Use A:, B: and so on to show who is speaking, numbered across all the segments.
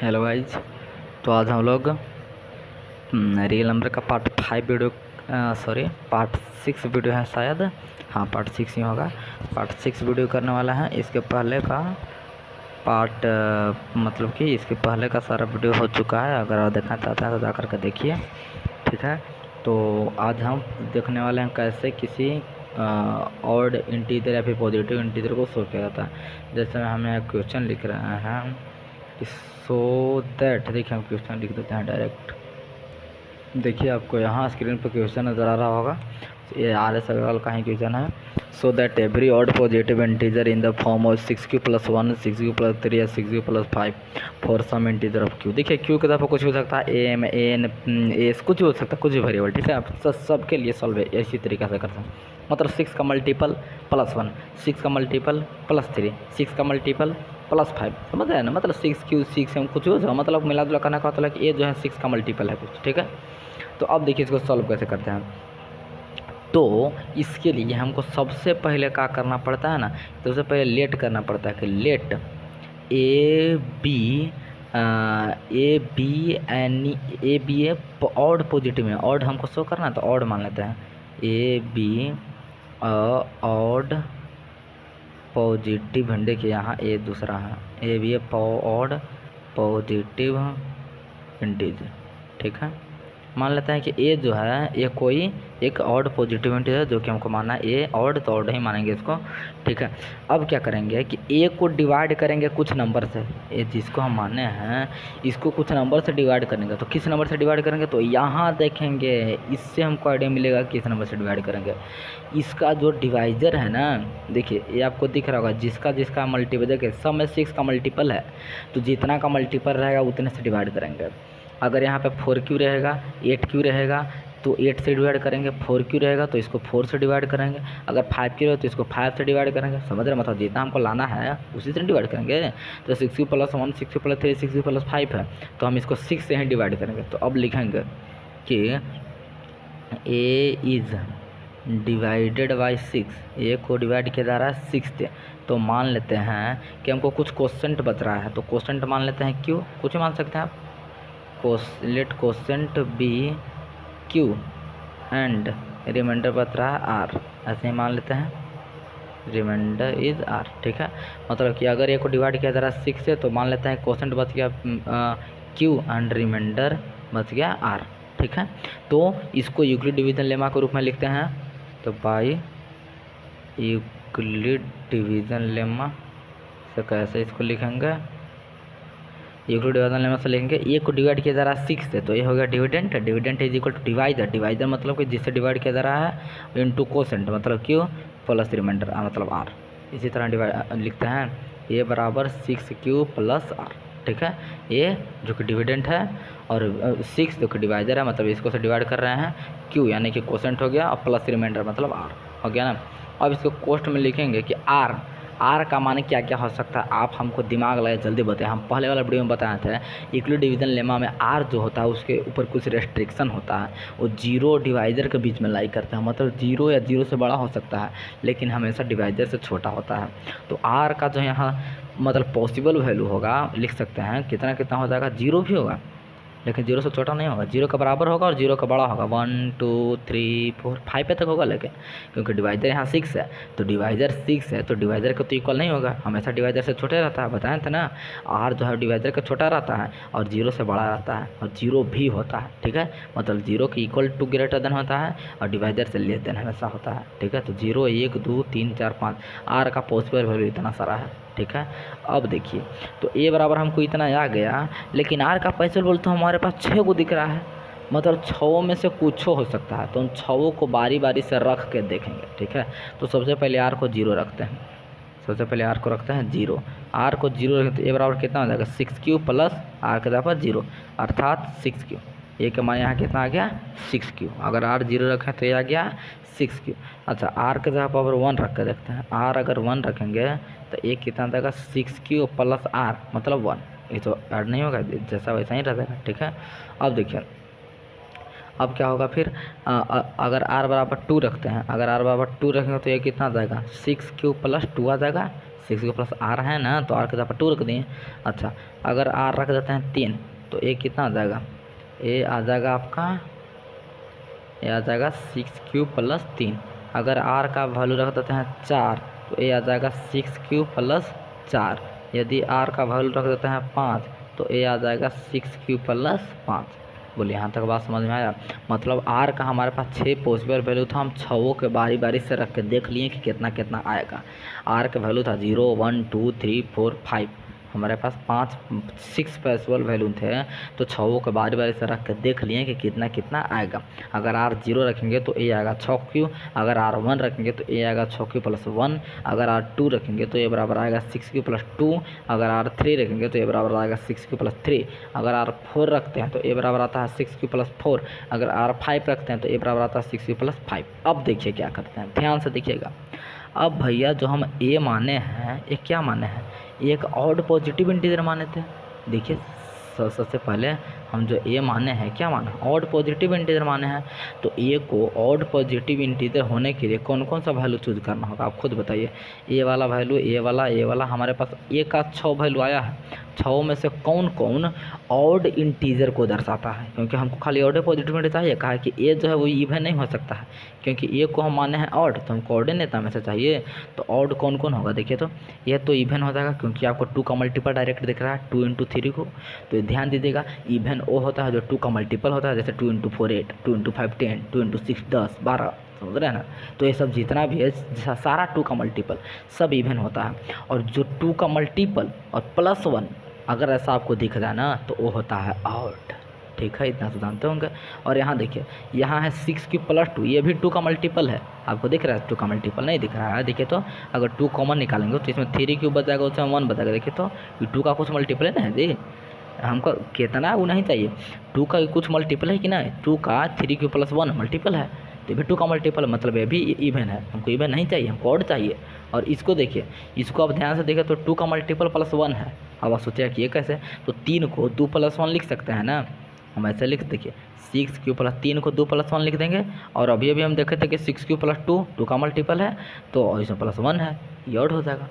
A: Hello guys. तो आज हम लोग रियल नंबर का पार्ट 6 वीडियो है शायद। हाँ, पार्ट 6 ही होगा। पार्ट 6 वीडियो करने वाला है। इसके पहले का पार्ट मतलब कि इसके पहले का सारा वीडियो हो चुका है। अगर आप देखना चाहते हैं तो जा कर के देखिए, ठीक है। तो आज हम देखने वाले हैं कैसे किसी ऑड इंटीजर या फिर पॉजिटिव इंटीजर को सॉल्व किया जाता है। जैसे हमें क्वेश्चन लिख रहे हैं कि सो दैट, देखिए हम क्वेश्चन लिख देते हैं डायरेक्ट। देखिए आपको यहाँ स्क्रीन पर क्वेश्चन नज़र आ रहा होगा। ये RS अग्रवाल का ही क्वेश्चन है। So that every odd positive integer in the form of 6q + 1, 6q + 3 या 6q + 5 for some integer of q। देखिए q की तरफ कुछ हो सकता है, AM, AN, AS, कुछ भी हो सकता है, कुछ भी वेरिएबल, ठीक है। आप सबके लिए सॉल्व है इसी तरीक़े से करते हैं। मतलब 6 का मल्टीपल +1, 6 का मल्टीपल +3, 6 का मल्टीपल +5, समझ रहे हैं ना। मतलब 6q 6m कुछ हो जाए, मतलब मिला जुला करने का मतलब कि ये जो है 6 का मल्टीपल है कुछ, ठीक है। तो अब देखिए इसको सॉल्व कैसे करते हैं। तो इसके लिए हमको सबसे पहले क्या करना पड़ता है ना, तो सबसे पहले लेट करना पड़ता है कि let A be odd positive में, ऑड हमको शो करना है तो ऑड मान लेते हैं। ए बी ऑड पॉजिटिव, देखिए यहाँ ए दूसरा है, A be odd positive integer, ठीक है। मान लेते हैं कि ए जो है ये कोई एक ऑड पॉजिटिव इंटीजर है, जो कि हमको मानना है ए ऑड, तो ऑड ही मानेंगे इसको, ठीक है। अब क्या करेंगे कि ए को डिवाइड करेंगे कुछ नंबर से। ये जिसको हम माने हैं इसको कुछ नंबर से डिवाइड करेंगे। तो किस नंबर से डिवाइड करेंगे, तो यहाँ देखेंगे, इससे हमको आइडिया मिलेगा किस नंबर से डिवाइड करेंगे। इसका जो डिवाइजर है ना, देखिए ये आपको दिख रहा होगा, जिसका जिसका मल्टीपल, देखिए सब में 6 का मल्टीपल है, तो जितना का मल्टीपल रहेगा उतने से डिवाइड करेंगे। अगर यहाँ पे 4q रहेगा, 8q रहेगा तो 8 से डिवाइड करेंगे, 4q रहेगा तो इसको 4 से डिवाइड करेंगे, अगर 5q रहेगा तो इसको 5 से डिवाइड करेंगे। समझ रहे, मतलब जितना हमको लाना है उसी से डिवाइड करेंगे। तो 6q + 1, 6q + 3, 6q + 5 है, तो हम इसको 6 से ही डिवाइड करेंगे। तो अब लिखेंगे कि a इज़ डिवाइडेड बाई 6, ए को डिवाइड किया जा रहा है 6 से। तो मान लेते हैं कि हमको कुछ क्वोशेंट बच रहा है, तो क्वोशेंट मान लेते हैं q, कुछ मान सकते हैं आप। Let quotient be q and remainder बच रहा है r, ऐसे ही मान लेते हैं, रिमाइंडर इज़ r, ठीक है। मतलब कि अगर ये को डिवाइड किया जा रहा है 6 से, तो मान लेते हैं क्वोशेंट बच गया q एंड रिमाइंडर बच गया r, ठीक है। तो इसको यूक्लिड डिवीजन लेमा के रूप में लिखते हैं। तो बाय यूक्लिड डिवीजन लेमा से कैसे इसको लिखेंगे, यूक्लिड डिवीजन लेमा से लिखेंगे ए को डिवाइड किया जा रहा है 6 से, तो ये हो गया dividend, dividend is equal to divisor, divisor मतलब कि जिससे डिवाइड किया जा रहा है इनटू कोसेंट मतलब q प्लस रिमाइंडर मतलब r। इसी तरह डिवाइड लिखते हैं a बराबर 6q + r, ठीक है। ये जो कि डिविडेंट है और 6 जो कि डिवाइजर है, मतलब इसको से डिवाइड कर रहे हैं q यानी कि कोसेंट हो गया, और प्लस रिमाइंडर मतलब r हो गया ना। अब इसको कोष्ट में लिखेंगे कि r का मान क्या क्या हो सकता है, आप हमको दिमाग लगे जल्दी बताएं। हम पहले वाला वीडियो में बताए थे यूक्लिड डिवीजन लेमा में r जो होता है उसके ऊपर कुछ रेस्ट्रिक्शन होता है, वो 0 डिवाइजर के बीच में लाई करता है, मतलब 0 या 0 से बड़ा हो सकता है लेकिन हमेशा डिवाइजर से छोटा होता है। तो r का जो यहाँ मतलब पॉसिबल वैल्यू होगा, लिख सकते हैं कितना कितना हो जाएगा, 0 भी होगा लेकिन 0 से छोटा नहीं होगा, 0 का बराबर होगा और 0 का बड़ा होगा, 1 2 3 4 5 पे तक होगा। लेकिन क्योंकि डिवाइजर यहाँ 6 है, तो डिवाइजर 6 है तो डिवाइजर का तो इक्वल नहीं होगा, हमेशा डिवाइजर से छोटे रहता है, बताए थे ना। r जो है डिवाइजर का छोटा रहता है और 0 से बड़ा रहता है और 0 भी होता है, ठीक है। मतलब 0 के इक्वल टू ग्रेटर देन होता है और डिवाइजर से लेस देन हमेशा होता है, ठीक है। तो 0 1 2 3 4 5 r का पॉसिबल वैल्यू इतना सारा है, ठीक है। अब देखिए तो a बराबर हमको इतना आ गया, लेकिन r का पॉसिबल वैल्यू तो हमारे पास 6 को दिख रहा है, मतलब 6 में से कुछ हो सकता है। तो हम 6 को बारी बारी से रख के देखेंगे, ठीक है। तो सबसे पहले r को 0 रखते हैं, सबसे पहले r को रखते हैं 0, r को 0 रखते हैं, a बराबर कितना हो जाएगा 6q + r के बराबर 0 अर्थात 6q। ए का मान यहाँ कितना आ गया 6q, अगर r 0 रखें तो ये आ गया 6q। अच्छा r के जगह पर 1 रख के देखते हैं, r अगर 1 रखेंगे तो ये कितना देगा 6q + r मतलब 1, ये तो ऐड नहीं होगा, जैसा वैसा ही रहेगा, ठीक है। अब देखिए अब क्या होगा फिर अगर r बराबर 2 रखते हैं, अगर r बराबर 2 रखेंगे तो ये कितना आ जाएगा 6q + 2 आ जाएगा 6 के प्लस आर है ना, तो आर के जगह पर 2 रख दिए। अच्छा, अगर आर रख देते हैं 3 तो ए कितना आ जाएगा, ए आ जाएगा आपका, ए आ जाएगा 6 प्लस 3। अगर आर का वैल्यू रख देते हैं 4 तो ए आ जाएगा 6 प्लस 4। यदि आर का वैल्यू रख देते हैं 5 तो ए आ जाएगा 6 प्लस 5। बोलिए यहाँ तक बात समझ में आया। मतलब आर का हमारे पास 6 पॉसिबल वैल्यू था, हम 6 के बारी बारी से रख के देख लिए कि कितना कितना आएगा। आर का वैल्यू था 0 1 2 3 4 5, हमारे पास 6 पॉसिबल वैल्यू थे, तो 6 के बारी बारी से रख के देख लिए कि कितना कितना आएगा। अगर आर 0 रखेंगे तो ए आएगा 6Q, अगर आर 1 रखेंगे तो ए आएगा 6Q प्लस 1, अगर आर 2 रखेंगे तो ए बराबर आएगा 6Q प्लस 2, अगर आर 3 रखेंगे तो ए बराबर आएगा 6Q प्लस 3, अगर आर 4 रखते हैं तो ए बराबर आता है 6Q प्लस 4, अगर आर 5 रखते हैं तो ए बराबर आता है 6Q प्लस 5। अब देखिए क्या करते हैं, ध्यान से देखिएगा। अब भैया जो हम ए माने हैं, ये क्या माने हैं, एक ऑड पॉजिटिव इंटीजर माने थे। देखिए सबसे पहले हम जो ए माने हैं, क्या माना, ऑड पॉजिटिव इंटीजर माने हैं। तो ए को ऑड पॉजिटिव इंटीजर होने के लिए कौन कौन सा वैल्यू चूज करना होगा, आप खुद बताइए। ए वाला वैल्यू, ए वाला हमारे पास ए का 6 वैल्यू आया है, 6 में से कौन कौन ऑड इंटीजर को दर्शाता है, क्योंकि हमको खाली ऑड पॉजिटिव इंटीजर चाहिए। कहा है कि ए जो है वो इवन नहीं हो सकता है, क्योंकि ए को हम माने हैं ऑड, तो हमको ऑड नेता में से चाहिए। तो ऑड कौन कौन होगा, देखिए तो ये तो इवन हो जाएगा, क्योंकि आपको 2 का मल्टीपल डायरेक्ट दिख रहा है 2 × 3 को। तो ध्यान दीजिएगा, इवन वो होता है जो 2 का मल्टीपल होता है, जैसे 2 × 4 8, 2 × 5 10, 2 × 6 10 12, समझ रहे हैं ना। तो ये सब जितना भी है सारा 2 का मल्टीपल सब इवन होता है। और जो 2 का मल्टीपल और प्लस 1 अगर ऐसा आपको दिख रहा है ना, तो वो होता है ऑड। ठीक है, इतना तो जानते होंगे। और यहाँ देखिए, यहाँ है 6Q प्लस 2, ये भी 2 का मल्टीपल है, आपको दिख रहा है 2 का मल्टीपल नहीं दिख रहा है। देखिए तो अगर 2 कॉमन निकालेंगे तो इसमें 3Q बचाएगा, उसमें 1 बचाएगा। देखिए तो ये 2 का कुछ मल्टीपल है ना जी, हमको कितना वो नहीं चाहिए, 2 का कुछ मल्टीपल है कि नहीं, 2 का 3Q प्लस 1 मल्टीपल है, तो भी 2 का मल्टीपल मतलब ये भी इवन है। हमको इवन नहीं चाहिए, हमको ऑड चाहिए। और इसको देखिए, इसको आप ध्यान से देखिए तो 2 का मल्टीपल प्लस 1 है। अब आप सोचिए कि ये कैसे, तो 3 को 2 + 1 लिख सकते हैं ना, हम ऐसे लिख, देखिए 6Q प्लस 3 को 2 + 1 लिख देंगे। और अभी हम देखे थे कि 6Q प्लस 2 का मल्टीपल है, तो इसमें प्लस 1 है, ये ऑड हो जाएगा।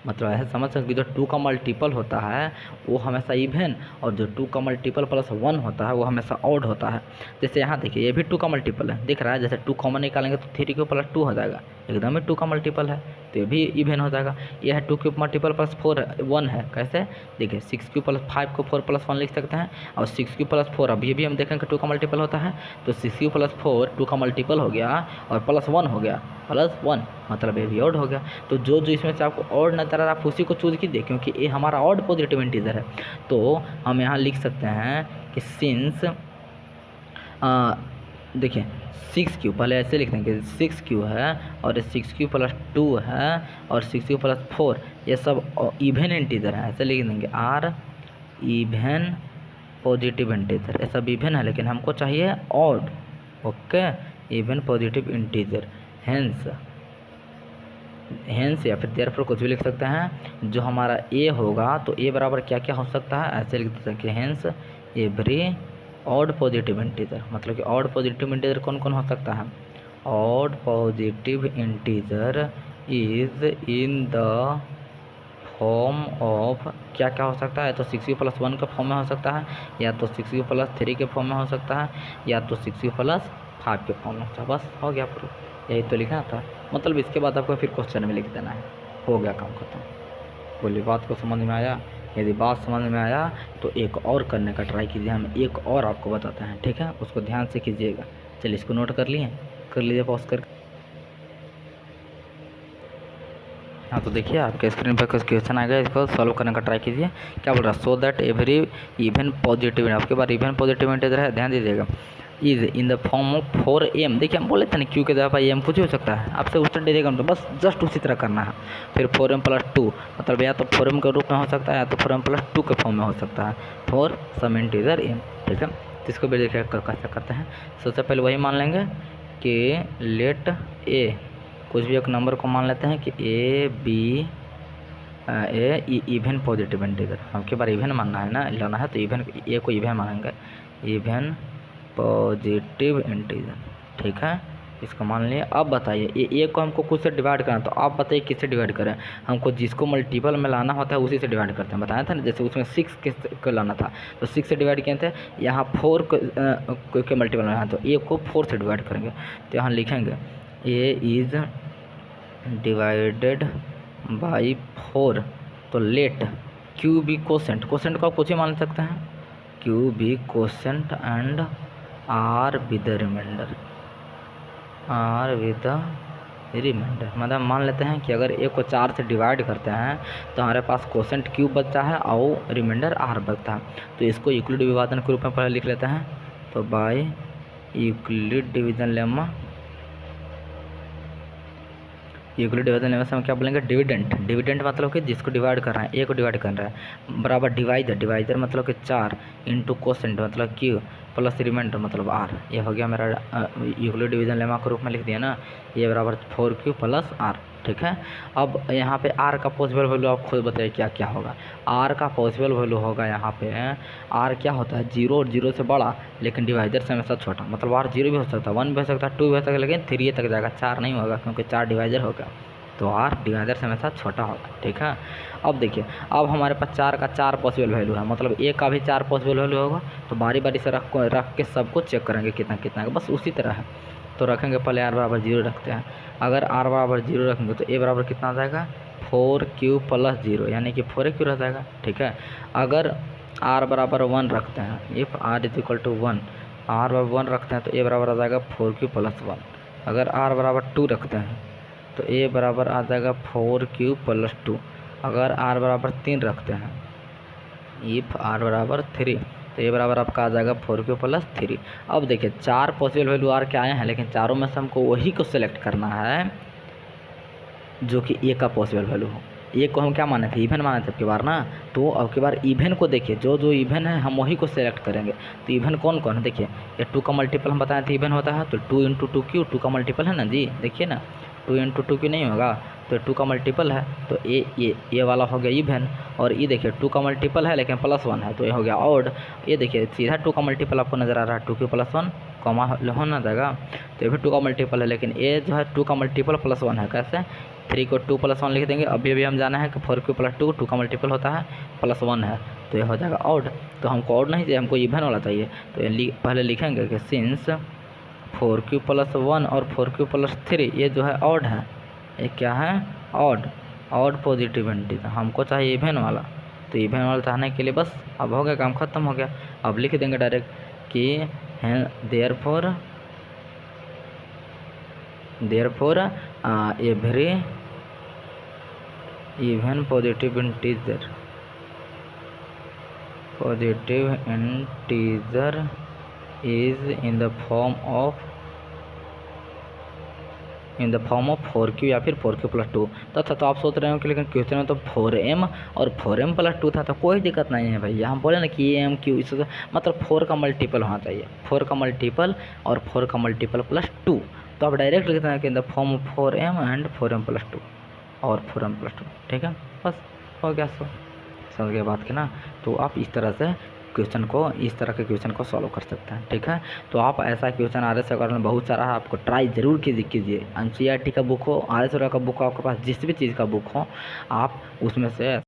A: मतलब ऐसे समझ सकते, जो 2 का मल्टीपल होता है वो हमेशा इवन, और जो 2 का मल्टीपल प्लस 1 होता है वो हमेशा ऑड होता है। जैसे यहाँ देखिए, ये भी 2 का मल्टीपल है, दिख रहा है, जैसे 2 कॉमन निकालेंगे तो 3Q प्लस 2 हो जाएगा, एकदम ही 2 का मल्टीपल है, तो ये भी इवन हो जाएगा। यह है 2Q मल्टीपल प्लस 4 1 है, कैसे देखिए 6Q प्लस 5 को 4 + 1 लिख सकते हैं, और 6Q प्लस 4 अभी हम देखेंगे 2 का मल्टीपल होता है, तो 6Q प्लस 4 2 का मल्टीपल हो गया और प्लस 1 हो गया, प्लस 1 मतलब ये भी ऑड हो गया। तो जो जो इसमें से आपको ऑड नजर आ रहा है आप उसी को चूज कीजिए, क्योंकि ये हमारा ऑड पॉजिटिव इंटीजर है। तो हम यहाँ लिख सकते हैं कि सिंस, देखिए 6Q, पहले ऐसे लिख देंगे 6Q है और 6Q प्लस 2 है और 6Q प्लस 4, ये सब इवन इंटीजर है, ऐसे लिख देंगे आर इवन पॉजिटिव इंटीजर, ये सब इवन है, लेकिन हमको चाहिए odd. Okay, even positive integer, hence या फिर देयरफॉर कुछ भी लिख सकते हैं। जो हमारा ए होगा तो ए बराबर क्या क्या हो सकता है, ऐसे लिख सकते हैं hence every odd positive integer, मतलब कि ऑड पॉजिटिव इंटीजर कौन कौन हो सकता है, odd positive integer is in the form of, क्या क्या हो सकता है, तो 6Q प्लस 1 के फॉर्म में हो सकता है, या तो 6Q प्लस 3 के फॉर्म में हो सकता है, या तो 6Q प्लस 5 के फॉर्म में। बस हो गया प्रूफ, यही तो लिखना था। मतलब इसके बाद आपको फिर क्वेश्चन में लिख देना है, हो गया काम खत्म। बोलिए बात को समझ में आया? यदि बात समझ में आया तो एक और करने का ट्राई कीजिए, हम एक और आपको बताते हैं, ठीक है, उसको ध्यान से कीजिएगा। चलिए इसको नोट कर लिए, कर लीजिए पॉज कर। हाँ तो देखिए आपके स्क्रीन पर कुछ क्वेश्चन आ गया, इसको सॉल्व करने का ट्राई कीजिए। क्या बोल रहा है, so that every even positive, आपके पास इवन पॉजिटिव इंटीजर है, ध्यान दीजिएगा, is in the form of 4m। देखिए हम बोले थे ना क्यू के जगह पर एम कुछ हो सकता है, आपसे उत्तर दीजिएगा तो बस जस्ट उसी तरह करना है। फिर 4m प्लस 2, मतलब या तो 4m के रूप में हो सकता है या तो 4m प्लस 2 के फॉर्म में हो सकता है, फॉर सम इंटीजर m, ठीक है। तो इसको भी देखिए कैसे करते हैं। सबसे पहले वही मान लेंगे कि लेट ए, कुछ भी एक नंबर को मान लेते हैं कि A be a even positive integer, हमके बार इवन मानना है ना, लेना है तो इवन ए को इवन मानेंगे, इवन पॉजिटिव इंटीजर, ठीक है। इसका मान लिया। अब बताइए ये ए को हमको कुछ से डिवाइड करना, तो आप बताइए किससे डिवाइड करें। हमको जिसको मल्टीपल में लाना होता है उसी से डिवाइड करते हैं, बताया था ना। जैसे उसमें 6 को लाना था तो 6 से डिवाइड किए थे, यहाँ 4 के मल्टीपल में लाना, तो ए को 4 से डिवाइड करेंगे। तो यहाँ लिखेंगे ए इज़ डिवाइडेड बाई 4, तो let Q be quotient, quotient को आप कुछ ही मान सकते हैं, Q be quotient and R with the remainder, R with the remainder. मतलब मान लेते हैं कि अगर ए को 4 से डिवाइड करते हैं तो हमारे पास कोसेंट क्यू बचता है और रिमाइंडर आर बचता है। तो इसको यूक्लिड विभाजन के रूप में पहले लिख लेते हैं। तो by Euclid division lemma, Euclid division lemma से हम क्या बोलेंगे, डिविडेंट। डिविडेंट मतलब कि जिसको डिवाइड कर रहे हैं, ए को डिवाइड कर रहा है, बराबर डिवाइडर, डिवाइडर मतलब कि 4 इंटू कोसेंट मतलब क्यू प्लस रिमाइंडर मतलब आर। ये हो गया मेरा यूक्लिड डिवीजन लेमा के रूप में लिख दिया ना, ये बराबर 4Q प्लस आर। ठीक है। अब यहाँ पे आर का पॉसिबल वैल्यू आप खुद बताइए क्या क्या होगा। आर का पॉसिबल वैल्यू होगा यहाँ पे, आर क्या होता है, 0 और 0 से बड़ा लेकिन डिवाइडर से हमेशा छोटा। मतलब आर 0 भी हो सकता है, 1 भी हो सकता है, 2 भी हो सकता है, लेकिन 3 तक जाएगा, 4 नहीं होगा क्योंकि 4 डिवाइडर होगा। तो आर डिवाइडर से हमेशा छोटा होगा। ठीक है। अब देखिए, अब हमारे पास 4 का 4 पॉसिबल वैल्यू है, मतलब ए का भी 4 पॉसिबल वैल्यू होगा। तो बारी बारी से रख के सबको चेक करेंगे कितना कितना है, बस उसी तरह है। तो रखेंगे पहले आर बराबर 0 रखते हैं। अगर आर बराबर 0 रखेंगे तो ए बराबर कितना आ जाएगा, 4Q प्लस 0 यानी कि 4Q रह जाएगा। ठीक है। अगर आर बराबर 1 रखते हैं, if R is equal to 1, R बराबर 1 रखते हैं तो ए बराबर आ जाएगा 4Q प्लस 1। अगर आर बराबर 2 रखते हैं तो ए बराबर आ जाएगा 4Q प्लस 2। अगर आर बराबर 3 रखते हैं, इफ़ आर बराबर 3, तो ए बराबर आपका आ जाएगा 4Q प्लस 3। अब देखिए 4 पॉसिबल वैल्यू आर के आए हैं, लेकिन चारों में से हमको वही को सिलेक्ट करना है जो कि ए का पॉसिबल वैल्यू हो। ए को हम क्या माने थे, इवन माने थे अब की बार ना। तो अब की बार इवन को देखिए, जो जो इवन है हम वही को सिलेक्ट करेंगे। तो इवन कौन कौन है देखिए, ये 2 का मल्टीपल हम बताए थे इवन होता है, तो 2 इंटू 2Q 2 का मल्टीपल है ना जी, देखिए ना 2 इंटू 2Q नहीं होगा, तो 2 का मल्टीपल है, तो ये वाला हो गया इवन। और ये देखिए 2 का मल्टीपल है लेकिन प्लस 1 है, तो ये हो गया ऑड। ये देखिए सीधा 2 का मल्टीपल आपको नज़र आ रहा है, 2Q प्लस 1 कॉमा होना जाएगा, तो ये भी 2 का मल्टीपल है, लेकिन ये जो है 2 का मल्टीपल प्लस 1 है। कैसे, 3 को 2 प्लस 1 लिख देंगे। अभी हम जाना है कि 4Q प्लस 2 का मल्टीपल होता है प्लस 1 है, तो ये हो जाएगा ऑड। तो हमको ऑड नहीं चाहिए, हमको इवन वाला चाहिए। तो ये पहले लिखेंगे कि सिंस 4Q प्लस 1 और 4Q प्लस 3 ये जो है ऑड है, ये क्या है, ऑड, ऑड पॉजिटिव इंटीजर। हमको चाहिए इवन वाला, तो इवन वाला चाहने के लिए बस अब हो गया, काम खत्म हो गया। अब लिख देंगे डायरेक्ट कि therefore every even positive integer is in the form of 4Q या फिर 4Q प्लस 2। तो आप सोच रहे हो कि लेकिन क्वेश्चन में तो 4M और 4M प्लस 2 था, तो कोई दिक्कत नहीं है भैया। हम बोले ना कि AMQ इस मतलब 4 का मल्टीपल होना चाहिए, 4 का मल्टीपल और 4 का मल्टीपल प्लस 2। तो आप डायरेक्ट लिखते हैं कि in the form of 4M and 4M plus 2 और 4M प्लस 2। ठीक है, बस हो गया। समझ गए बात की ना। तो आप इस तरह से क्वेश्चन को, इस तरह के क्वेश्चन को सॉल्व कर सकते हैं। ठीक है। तो आप ऐसा क्वेश्चन RS अगर में बहुत सारा है, आपको ट्राई ज़रूर कीजिए। NCERT का बुक हो, RS का बुक हो, आपके पास जिस भी चीज़ का बुक हो, आप उसमें से